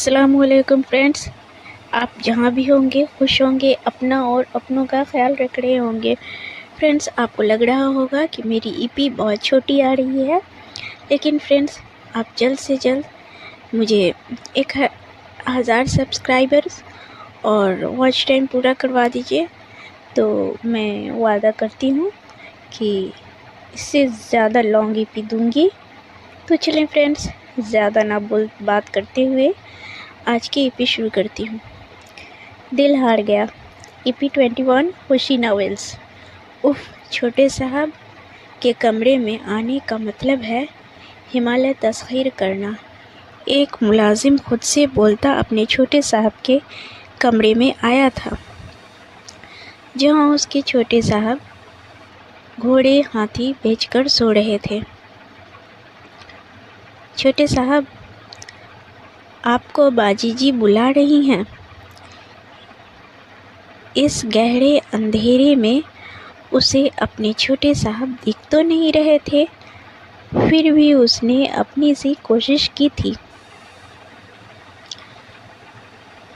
السلام علیکم فرینڈس، آپ جہاں بھی ہوں گے خوش ہوں گے، اپنا اور اپنوں کا خیال رکھ رہے ہوں گے۔ فرینڈس، آپ کو لگ رہا ہوگا کہ میری ای پی بہت چھوٹی آ رہی ہے، لیکن فرینڈس آپ جلد سے جلد مجھے 1000 سبسکرائبرز اور واچ ٹائم پورا کروا دیجیے، تو میں وعدہ کرتی ہوں کہ اس سے زیادہ لانگ ای پی دوں گی۔ تو چلیں فرینڈس، زیادہ نہ بات کرتے ہوئے آج کی ای پی شروع کرتی ہوں۔ دل ہار گیا، ای پی 21 خوشی ناولز۔ چھوٹے صاحب کے کمرے میں آنے کا مطلب ہے ہمالیہ تسخیر کرنا۔ ایک ملازم خود سے بولتا اپنے چھوٹے صاحب کے کمرے میں آیا تھا، جہاں اس کے چھوٹے صاحب گھوڑے ہاتھی بیچ کر سو رہے تھے۔ چھوٹے صاحب، آپ کو باجی جی بلا رہی ہیں۔ اس گہرے اندھیرے میں اسے اپنے چھوٹے صاحب دکھ تو نہیں رہے تھے، پھر بھی اس نے اپنی سی کوشش کی تھی۔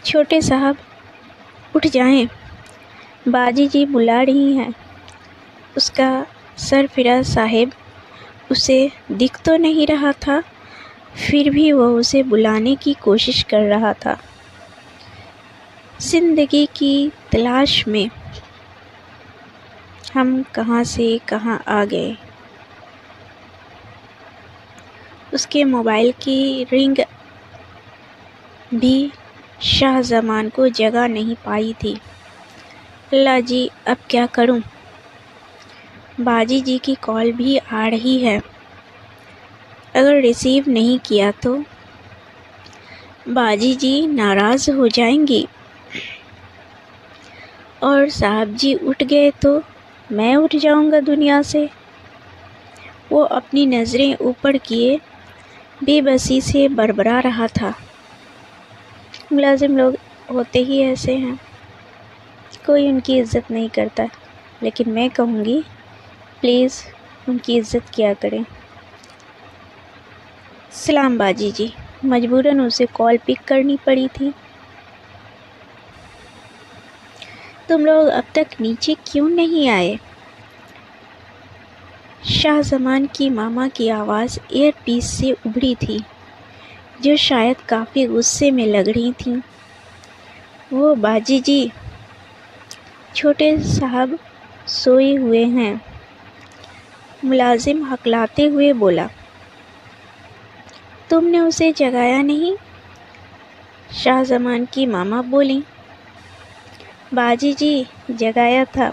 چھوٹے صاحب، اٹھ جائیں، باجی جی بلا رہی ہیں۔ اس کا سرفراز صاحب اسے دکھ تو نہیں رہا تھا، پھر بھی وہ اسے بلانے کی کوشش کر رہا تھا۔ زندگی کی تلاش میں ہم کہاں سے کہاں آ گئے۔ اس کے موبائل کی رنگ بھی شاہ زمان کو جگہ نہیں پائی تھی۔ اللہ جی، اب کیا کروں؟ باجی جی کی کال بھی آ رہی ہے، اگر ریسیو نہیں کیا تو باجی جی ناراض ہو جائیں گی، اور صاحب جی اٹھ گئے تو میں اٹھ جاؤں گا دنیا سے۔ وہ اپنی نظریں اوپر کیے بے بسی سے بڑبڑا رہا تھا۔ ملازم لوگ ہوتے ہی ایسے ہیں، کوئی ان کی عزت نہیں کرتا، لیکن میں کہوں گی پلیز ان کی عزت کیا کریں۔ سلام باجی جی، مجبوراً اسے کال پک کرنی پڑی تھی۔ تم لوگ اب تک نیچے کیوں نہیں آئے؟ شاہ زمان کی ماما کی آواز ایئر پیس سے ابھری تھی، جو شاید کافی غصے میں لگ رہی تھیں۔ وہ باجی جی، چھوٹے صاحب سوئے ہوئے ہیں، ملازم ہکلاتے ہوئے بولا۔ تم نے اسے جگایا نہیں؟ شاہ زمان کی ماما بولیں۔ باجی جی، جگایا تھا،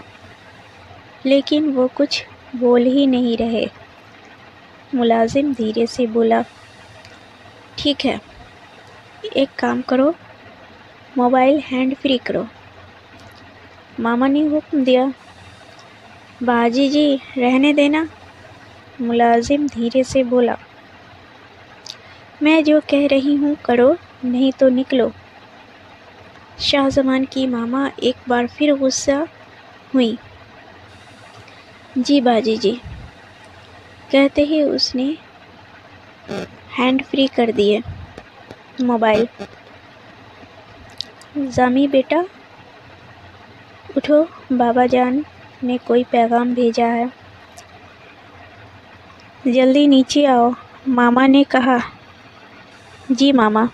لیکن وہ کچھ بول ہی نہیں رہے۔ ملازم دھیرے سے بولا، ٹھیک ہے، ایک کام کرو، موبائل ہینڈ فری کرو۔ ماما نے حکم دیا۔ باجی جی، رہنے دینا، ملازم دھیرے سے بولا۔ میں جو کہہ رہی ہوں کرو، نہیں تو نکلو۔ شاہ زمان کی ماما ایک بار پھر غصہ ہوئیں۔ جی باجی جی، کہتے ہی اس نے ہینڈ فری کر دیے موبائل۔ زامی بیٹا، اٹھو، بابا جان نے کوئی پیغام بھیجا ہے، جلدی نیچے آؤ، ماما نے کہا۔ جی ماما،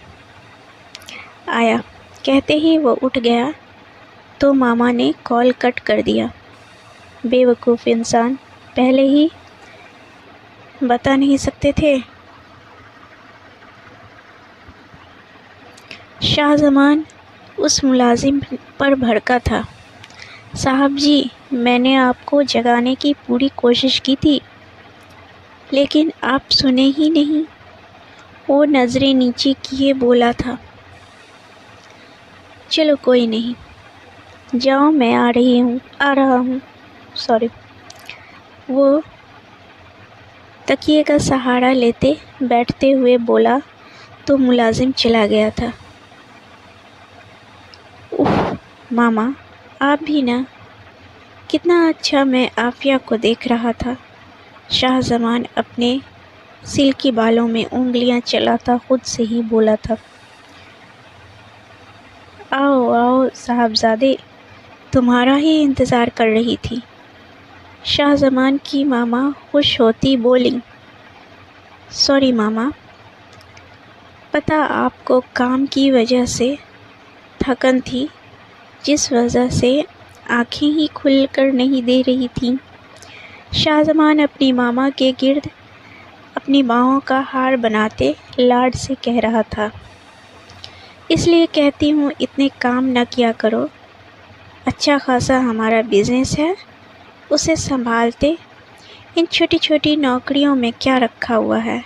آیا، کہتے ہی وہ اٹھ گیا تو ماما نے کال کٹ کر دیا۔ بے وقوف انسان، پہلے ہی بتا نہیں سکتے تھے؟ شاہ زمان اس ملازم پر بھڑکا تھا۔ صاحب جی، میں نے آپ کو جگانے کی پوری کوشش کی تھی، لیکن آپ سنے ہی نہیں۔ وہ نظریں نیچے کیے بولا تھا، چلو کوئی نہیں، جاؤ، میں آ رہا ہوں۔ وہ تکیے کا سہارا لیتے بیٹھتے ہوئے بولا تو ملازم چلا گیا تھا۔ ماما، آپ بھی نا، کتنا اچھا میں عافیہ کو دیکھ رہا تھا۔ شاہ زمان اپنے سلکی بالوں میں انگلیاں چلاتا خود سے ہی بولا تھا۔ साहबजादे तुम्हारा ही इंतज़ार कर रही थी। शाहजमान की मामा खुश होती बोली, सॉरी मामा, पता आपको काम की वजह से थकन थी, जिस वजह से आँखें ही खुल कर नहीं दे रही थीं। शाहजमान अपनी मामा के गिर्द अपनी बाहों का हार बनाते लाड से कह रहा था, इसलिए कहती हूँ इतने काम न किया करो। अच्छा खासा हमारा बिजनेस है, उसे संभालते इन छोटी छोटी नौकरियों में क्या रखा हुआ है।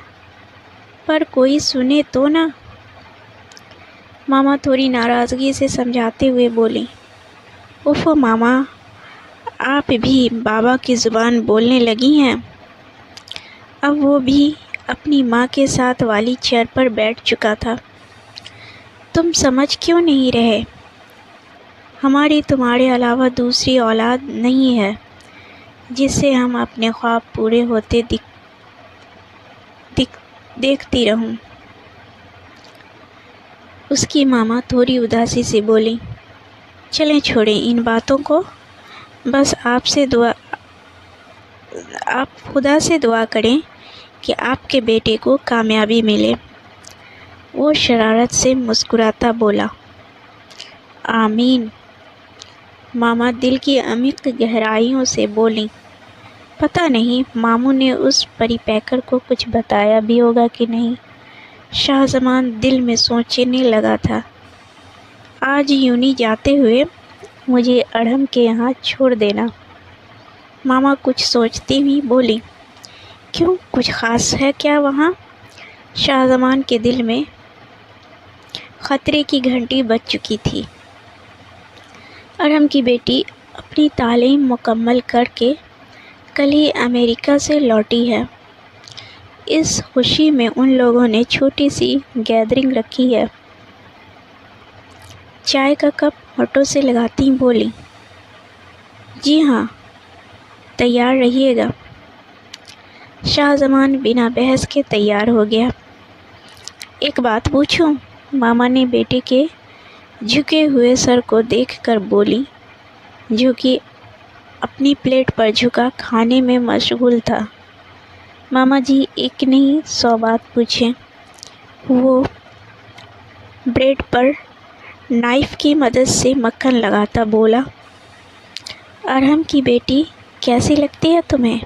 पर कोई सुने तो ना। मामा थोड़ी नाराज़गी से समझाते हुए बोली, उफ़ो मामा, आप भी बाबा की ज़ुबान बोलने लगी हैं। अब वो भी अपनी माँ के साथ वाली चेयर पर बैठ चुका था। तुम समझ क्यों नहीं रहे? हमारी तुम्हारे अलावा दूसरी औलाद नहीं है जिससे हम अपने ख्वाब पूरे होते देखती रहूं। उसकी मामा थोड़ी उदासी से बोली, चलें छोड़ें इन बातों को, बस आप खुदा से दुआ करें कि आपके बेटे को कामयाबी मिले। वो शरारत से मुस्कुराता बोला, आमीन। मामा दिल की अमीक गहराइयों से बोली, पता नहीं मामू ने उस परिपैकर को कुछ बताया भी होगा कि नहीं। शाहजमान दिल में सोचने लगा था, आज यूनी जाते हुए मुझे अड़हम के यहाँ छोड़ देना। मामा कुछ सोचती हुई बोली, क्यों, कुछ ख़ास है क्या वहाँ? शाहजमान के दिल में ख़तरे की घंटी बज चुकी थी। अड़हम की बेटी अपनी तालीम मुकम्मल करके कल ही अमेरिका से लौटी है। इस खुशी में उन लोगों ने छोटी सी गैदरिंग रखी है। चाय का कप ऑटो से लगाती बोली, जी हाँ, तैयार रहिएगा। शाहजमान बिना बहस के तैयार हो गया। एक बात पूछूं? मामा ने बेटे के झुके हुए सर को देखकर बोली, जो कि अपनी प्लेट पर झुका खाने में मशगूल था। मामा जी एक नहीं 100 बात पूछें। वो ब्रेड पर नाइफ़ की मदद से मक्खन लगाता बोला, अड़हम की बेटी कैसी लगती है तुम्हें?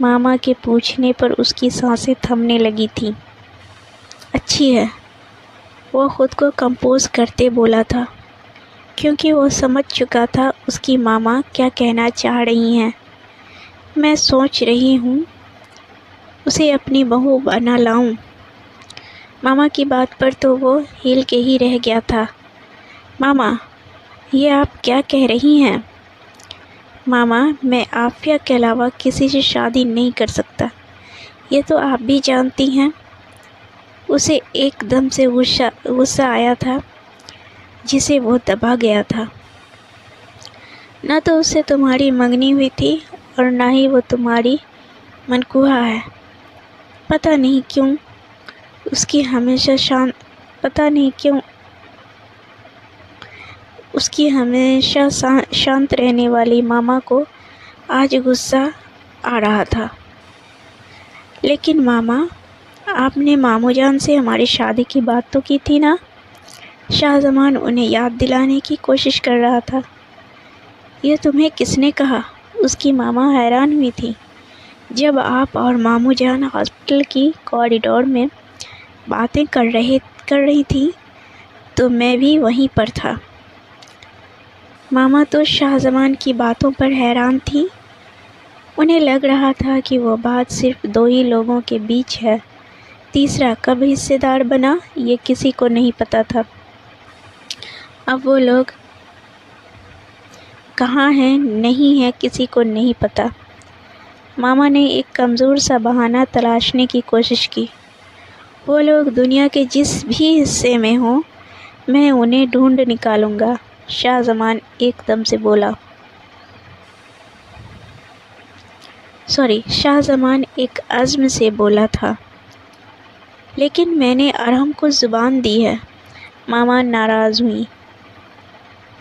मामा के पूछने पर उसकी सांसें थमने लगी थीं। अच्छी है, वो खुद को कंपोज करते बोला था, क्योंकि वो समझ चुका था उसकी मामा क्या कहना चाह रही हैं। मैं सोच रही हूँ उसे अपनी बहू बना लाऊं। मामा की बात पर तो वो हिल के ही रह गया था। मामा, ये आप क्या कह रही हैं? मामा, मैं आफिया के अलावा किसी से शादी नहीं कर सकता, ये तो आप भी जानती हैं। उसे एकदम से गुस्सा आया था, जिसे वो दबा गया था। न तो उससे तुम्हारी मंगनी हुई थी और ना ही वो तुम्हारी मनकूहा है। पता नहीं क्यों उसकी हमेशा शांत रहने वाली मामा को आज गुस्सा आ रहा था। लेकिन मामा, आपने मामूजान से हमारी शादी की बात तो की थी ना? शाहजमान उन्हें याद दिलाने की कोशिश कर रहा था। ये तुम्हें किसने कहा? उसकी मामा हैरान हुई थी। जब आप और मामूजान हॉस्पिटल की कॉरिडोर में बातें कर रही थी तो मैं भी वहीं पर था। मामा तो शाहजमान की बातों पर हैरान थी। उन्हें लग रहा था कि वो बात सिर्फ 2 ही लोगों के बीच है, तीसरा कब हिस्सेदार बना ये किसी को नहीं पता था। अब वो लोग कहाँ हैं नहीं है किसी को नहीं पता। मामा ने एक कमज़ोर सा बहाना तलाशने की कोशिश की। वो लोग दुनिया के जिस भी हिस्से में हों, मैं उन्हें ढूंढ निकालूंगा, शाहजमान एकदम से बोला। शाहजमान एक अज़्म से बोला था। लेकिन मैंने अड़हम को ज़ुबान दी है। मामा नाराज़ हुई।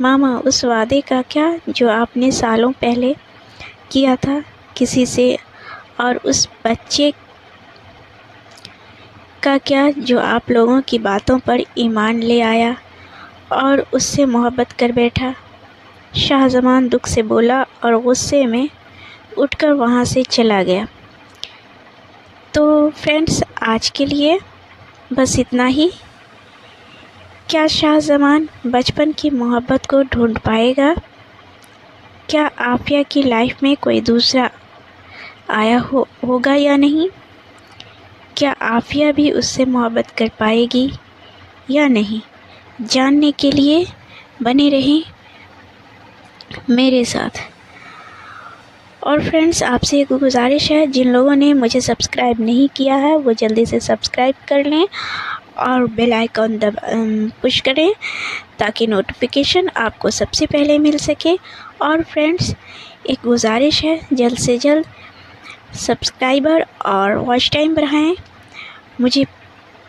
मामा उस वादे का क्या जो आपने सालों पहले किया था किसी से, और उस बच्चे का क्या जो आप लोगों की बातों पर ईमान ले आया और उससे मोहब्बत कर बैठा। शाहज़मान दुख से बोला और गुस्से में उठकर वहाँ से चला गया। तो फ्रेंड्स, आज के लिए बस इतना ही। क्या शाहज़मान बचपन की मोहब्बत को ढूंढ पाएगा? क्या आफिया की लाइफ में कोई दूसरा आया होगा या नहीं? क्या आफिया भी उससे मोहब्बत कर पाएगी या नहीं? जानने के लिए बने रहें मेरे साथ। और फ्रेंड्स, आपसे एक गुजारिश है, जिन लोगों ने मुझे सब्सक्राइब नहीं किया है वो जल्दी से सब्सक्राइब कर लें और बेल आइकन पुश करें ताकि नोटिफिकेशन आपको सबसे पहले मिल सके। और फ्रेंड्स, एक गुजारिश है, जल्द से जल्द सब्सक्राइबर और वॉच टाइम बढ़ाएं। मुझे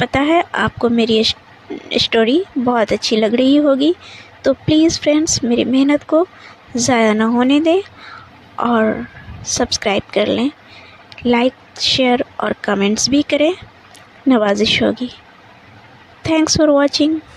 पता है आपको मेरी स्टोरी बहुत अच्छी लग रही होगी, तो प्लीज़ फ्रेंड्स मेरी मेहनत को ज़ाया ना होने दें और सब्सक्राइब कर लें। लाइक, शेयर और कमेंट्स भी करें, नवाजिश होगी। Thanks for watching.